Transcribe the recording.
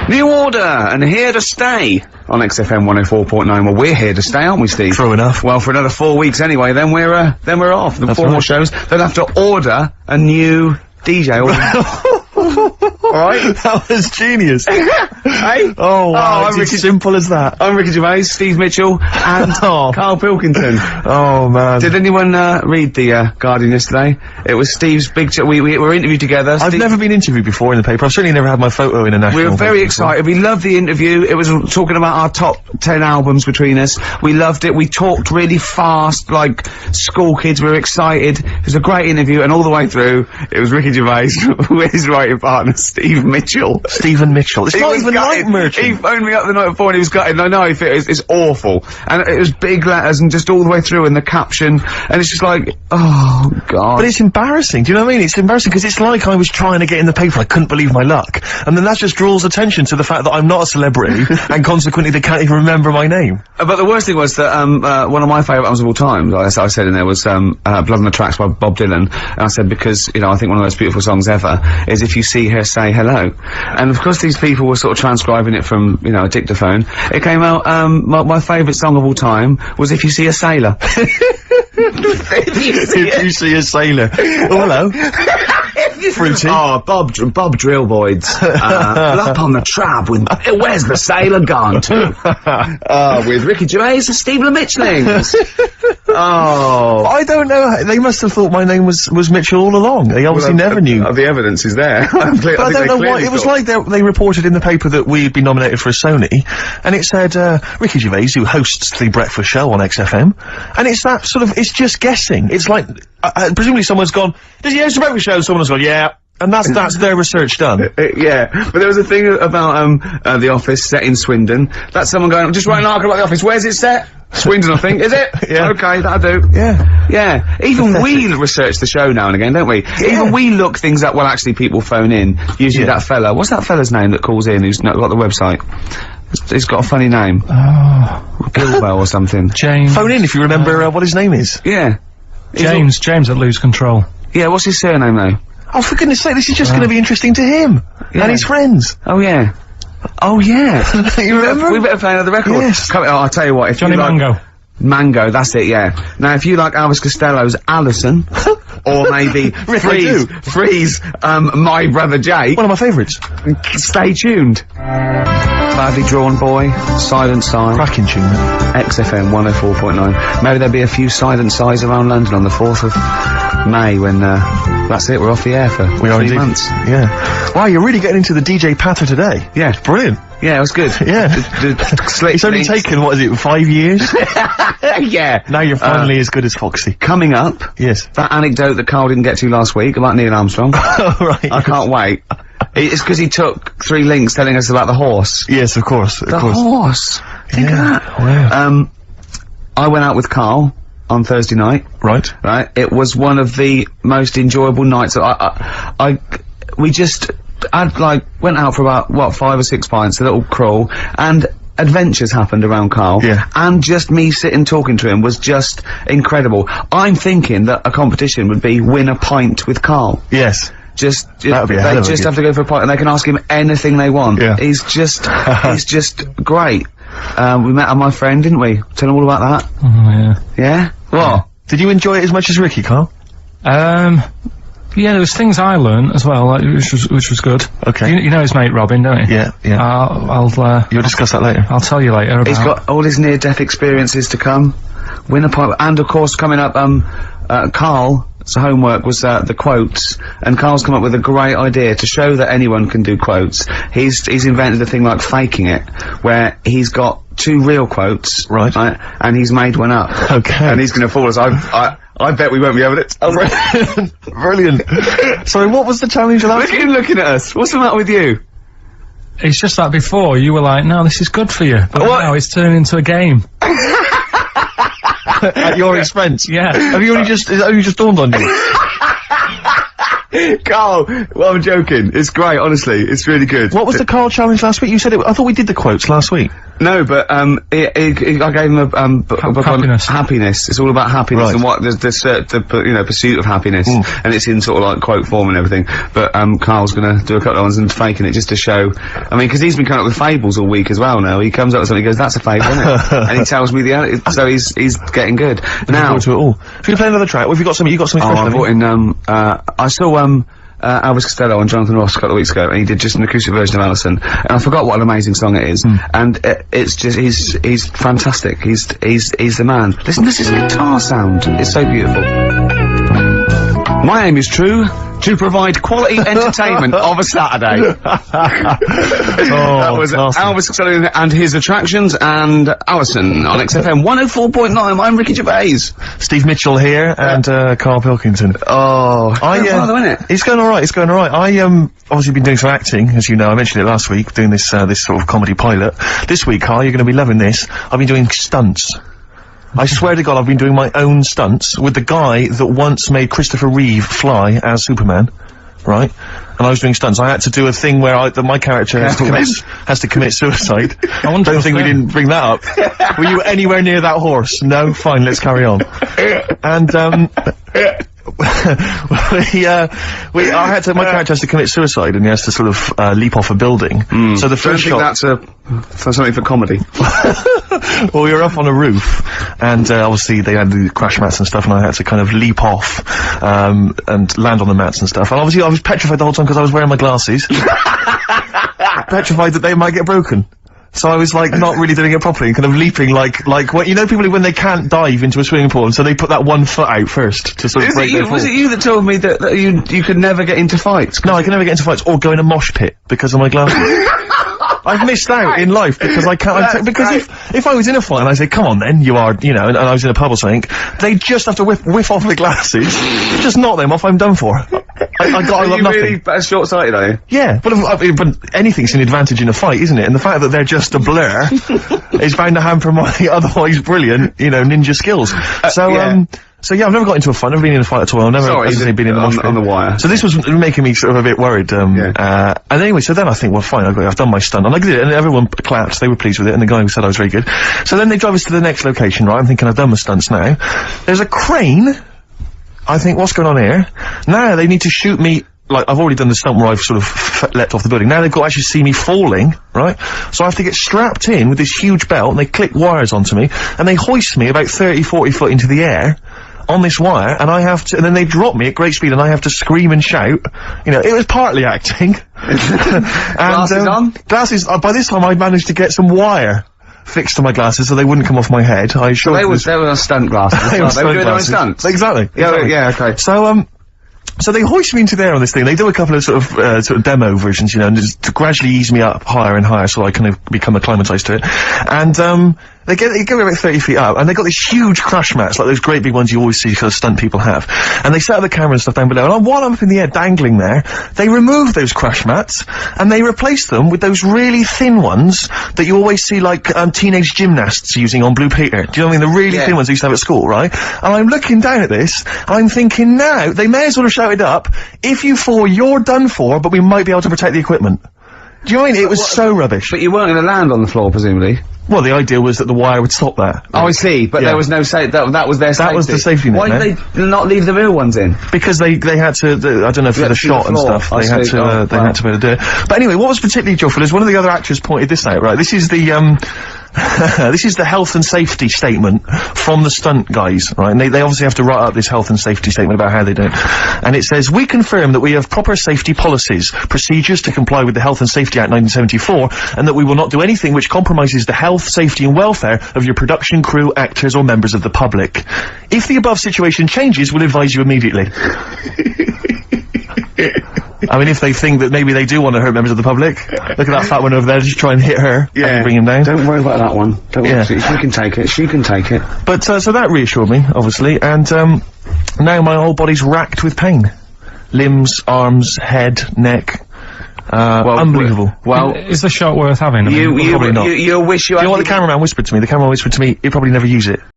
New Order, and Here to Stay on XFM 104.9. Well, we're here to stay, aren't we, Steve? True enough. Well, for another 4 weeks anyway, then we're off. The four more shows. They'll have to order a new DJ. Alright? That was genius. Hey? Oh, wow, it's as simple as that. I'm Ricky Gervais, Steve Mitchell, and Karl Pilkington. Oh, man. Did anyone, read the, Guardian yesterday? It was Steve's big we were interviewed together. I've never been interviewed before in the paper. I've certainly never had my photo in a national We were very excited. We loved the interview. It was talking about our top 10 albums between us. We loved it. We talked really fast, like school kids. We were excited. It was a great interview, and all the way through, it was Ricky Gervais with his writing partner, Steve Mitchell. Stephen Mitchell. It's not even Night Merchant. He phoned me up the night before and he was gutted. I know, it's awful. And it was big letters and just all the way through, and the caption, and it's just like, oh, God. But it's embarrassing, do you know what I mean? It's embarrassing because it's like I was trying to get in the paper, I couldn't believe my luck. And then that just draws attention to the fact that I'm not a celebrity, and consequently they can't even remember my name. But the worst thing was that, one of my favourite albums of all time, as I said in there, was, Blood on the Tracks by Bob Dylan. And I said, because, you know, I think one of the most beautiful songs ever is If You See Her, Say Hello. And of course these people were sort of transcribing it from, you know, a dictaphone. It came out, my favourite song of all time was If You See a Sailor. If you see a sailor. Oh, hello. Fruity. Oh, Bob Drillboyd's, up on the trap with, where's the sailor gone to? With Ricky Gervais and Stephen Mitchellings. Oh. I don't know, they must have thought my name was Mitchell all along. They obviously never knew. The evidence is there. But I don't know why, it was like they reported in the paper that we'd been nominated for a Sony, and it said, Ricky Gervais, who hosts the breakfast show on XFM, and it's that sort of, it's just guessing. It's like, presumably someone's gone, does he host the breakfast show? Someone's gone, yeah. And that's their research done. Yeah, but there was a thing about, The Office set in Swindon. That's someone going, just write an article about The Office, where's it set? Swindon, I think, is it? Yeah. Okay, that'll do. Yeah. Yeah. Even we research the show now and again, don't we? Yeah. Even we look things up, well, actually people phone in. Usually that fella, what's that fella's name that calls in who's not got the website? He's got a funny name. Oh. Gilbo or something. James. Phone in if you remember, what his name is. Yeah. James at Lose Control. Yeah, what's his surname though? Oh, for goodness sake, this is just gonna be interesting to him. Yeah. And his friends. Oh, yeah. Oh, yeah. You remember? We better play another record. Yes. I'll tell you what, if Johnny you like Mango. Mango, that's it, yeah. Now, if you like Elvis Costello's Alison, or maybe Freeze, My Brother Jake. One of my favourites. Stay tuned. Badly Drawn Boy, Silent Sigh. Cracking tune. XFM 104.9. Maybe there'll be a few silent sighs around London on the 4th of May when, that's it, we're off the air for 3 months. Yeah. Wow, you're really getting into the DJ patter today. Yeah. It's brilliant. Yeah, it was good. Yeah. It's only taken, what is it, 5 years? Yeah. Now you're finally as good as Foxy. Coming up. Yes. That anecdote that Carl didn't get to last week about Neil Armstrong. Oh, right. I can't wait. It's because he took 3 links telling us about the horse. Yes, of course. The horse. Think of that. Wow. I went out with Carl on Thursday night. Right. Right. It was one of the most enjoyable nights. We just, went out for about, what, 5 or 6 pints, a little crawl, and adventures happened around Carl. Yeah. And just me sitting talking to him was just incredible. I'm thinking that a competition would be win a pint with Carl. Yes. They That would be a hell of a just gift. have to go for a pint and they can ask him anything they want. Yeah. He's just great. We met my friend, didn't we? Tell him all about that. Oh, yeah. Yeah? What? Did you enjoy it as much as Ricky, Carl? Yeah, there was things I learned as well, like, which was good. Okay. You know his mate Robin, don't you? Yeah, yeah. You'll discuss that later. I'll tell you later about. He's got all his near-death experiences to come. Win a pint, and of course coming up, Carl's homework was, the quotes, and Carl's come up with a great idea to show that anyone can do quotes. He's invented a thing like faking it, where he's got 2 real quotes. Right. And he's made one up. Okay. And he's gonna fool us. I bet we won't be able to. Brilliant. Sorry, what was the challenge of that? Look at him looking at us. What's the matter with you? It's just that before, you were like, no, this is good for you. But What? now it's turning into a game. At your expense? Yeah. Have you only just dawned on you? Carl, well, I'm joking. It's great, honestly. It's really good. What was the Carl challenge last week? You said I thought we did the quotes last week. No, but I gave him a book on Happiness. happiness. It's all about happiness and what the you know, pursuit of happiness, and it's in sort of like quote form and everything. But Carl's gonna do a couple of ones and faking it just to show. I mean, because he's been coming up with fables all week as well. Now he comes up with something, he goes, "That's a fable, isn't it?" And he tells me so he's getting good. Now to it all. If you play another track, have you got something? You got something special? I brought in I saw Elvis Costello and Jonathan Ross a couple of weeks ago, and he did just an acoustic version of Alison, and I forgot what an amazing song it is, and it's just, he's fantastic, he's the man. Listen to this guitar sound, it's so beautiful. My aim is to provide quality entertainment of a Saturday. That was Elvis Costello and his attractions, and Alison on XFM 104.9. I'm Ricky Gervais. Steve Mitchell here, and Karl Pilkington. It's going alright, it's going alright. I obviously been doing some acting, as you know, I mentioned it last week, doing this this sort of comedy pilot. This week, Karl, you're gonna be loving this. I've been doing stunts. I swear to God, I've been doing my own stunts with the guy that once made Christopher Reeve fly as Superman, right? And I was doing stunts. I had to do a thing where my character has to commit suicide. I don't think we didn't bring that up. Were you anywhere near that horse? No? Fine, let's carry on. And, my character has to commit suicide, and he has to sort of leap off a building. So the first shot. That's something for comedy. Well, we were up on a roof, and obviously they had the crash mats and stuff, and I had to kind of leap off and land on the mats and stuff. And obviously I was petrified the whole time because I was wearing my glasses. Petrified that they might get broken. So I was like not really doing it properly, kind of leaping like what, you know, people when they can't dive into a swimming pool, and so they put that one foot out first to sort of break their fall. Was it you that told me that you could never get into fights? No, I can never get into fights or go in a mosh pit because of my glasses. I've missed out in life because I can't, if I was in a fight and I say, come on then, you are, you know, and I was in a pub or something, they just have to whiff off the glasses, just knock them off, I'm done for. I got nothing. Really short-sighted, are you? Yeah, but anything's an advantage in a fight, isn't it? And the fact that they're just a blur is bound to hamper my otherwise brilliant, you know, ninja skills. So yeah, I've never got into a fight, never been in a fight at all, I've never, been in the mosh pit. On the wire. So this was making me sort of a bit worried, and anyway, so then I think, well fine, I've done my stunt, and I did it, and everyone clapped, they were pleased with it, and the guy who said I was very good. So then they drive us to the next location, right, I'm thinking I've done my stunts now. There's a crane, I think, what's going on here? Now they need to shoot me, like, I've already done the stunt where I've sort of leapt off the building. Now they've got to actually see me falling, right? So I have to get strapped in with this huge belt, and they clip wires onto me, and they hoist me about 30, 40 foot into the air, on this wire, and I have to, and then they drop me at great speed, and I have to scream and shout. You know, it was partly acting. And, glasses on? Glasses, by this time I'd managed to get some wire fixed to my glasses so they wouldn't come off my head. They were stunt glasses. They were doing their own stunts. Exactly. Yeah, okay. So they hoist me into there on this thing. They do a couple of sort of demo versions, you know, and just to gradually ease me up higher and higher so I kind of become acclimatized to it. And, they go about 30 feet up, and they got these huge crash mats, like those great big ones you always see kind of stunt people have. And they set up the camera and stuff down below, and while I'm up in the air dangling there, they remove those crash mats, and they replace them with those really thin ones that you always see like, teenage gymnasts using on Blue Peter. Do you know what I mean? The really thin ones they used to have at school, right? And I'm looking down at this, and I'm thinking now, they may as well have shouted up, if you fall, you're done for, but we might be able to protect the equipment. Do you know what I mean? It was so rubbish. But you weren't going to land on the floor, presumably? Well, the idea was that the wire would stop that. Oh, I see, but there was no that was their safety. That was the safety net. Why did they not leave the real ones in? Because they had to, I don't know, for the shot and stuff, they had to be able to do it. But anyway, what was particularly joyful is one of the other actors pointed this out, right? This is the, this is the health and safety statement from the stunt guys, right? And they obviously have to write up this health and safety statement about how they do it. And it says, we confirm that we have proper safety policies, procedures to comply with the Health and Safety Act 1974, and that we will not do anything which compromises the health, safety and welfare of your production crew, actors or members of the public. If the above situation changes, we'll advise you immediately. I mean, if they think that maybe they do want to hurt members of the public, look at that fat one over there, just try and hit her, and bring him down. Don't worry about that one. Don't worry. She can take it, she can take it. But, so that reassured me, obviously, and, now my whole body's racked with pain. Limbs, arms, head, neck. Unbelievable. Well, is the shot worth having? Probably not. You wish you had... You know what the cameraman whispered to me? The cameraman whispered to me, he'd probably never use it.